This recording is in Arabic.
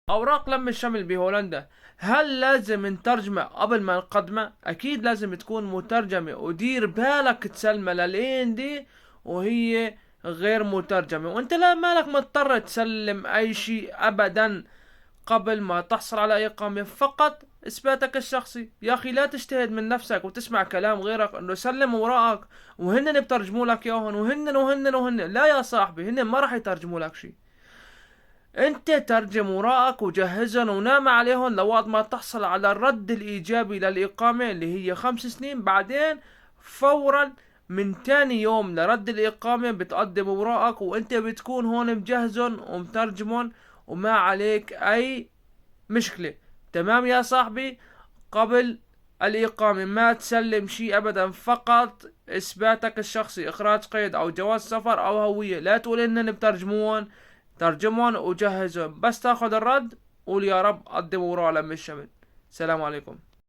أوراق لم الشمل بهولندا، هل لازم نترجمه قبل ما نقدمه؟ أكيد لازم تكون مترجمة، ودير بالك تسلمها للين دي وهي غير مترجمة، وانت لا مالك مضطر تسلم أي شيء أبدا قبل ما تحصل على إقامة، فقط إثباتك الشخصي. يا أخي لا تجتهد من نفسك وتسمع كلام غيرك إنه سلم وراءك وهن بترجموا لك إياهن، وهن لا يا صاحبي، هن ما راح يترجموا لك شيء. انت ترجم وراءك وجهزهم ونام عليهم لوقت ما تحصل على الرد الايجابي للاقامة اللي هي 5 سنين. بعدين فورا من تاني يوم لرد الاقامة بتقدم وراءك وانت بتكون هون مجهزهم ومترجمهم وما عليك اي مشكلة. تمام يا صاحبي؟ قبل الإقامة ما تسلم شي أبدا، فقط إثباتك الشخصي، إخراج قيد أو جواز سفر أو هوية. لا تقول إنن بترجمون، ترجمون وجهزهم، بس تاخد الرد قول يا رب قدم وراه لم الشمل. سلام عليكم.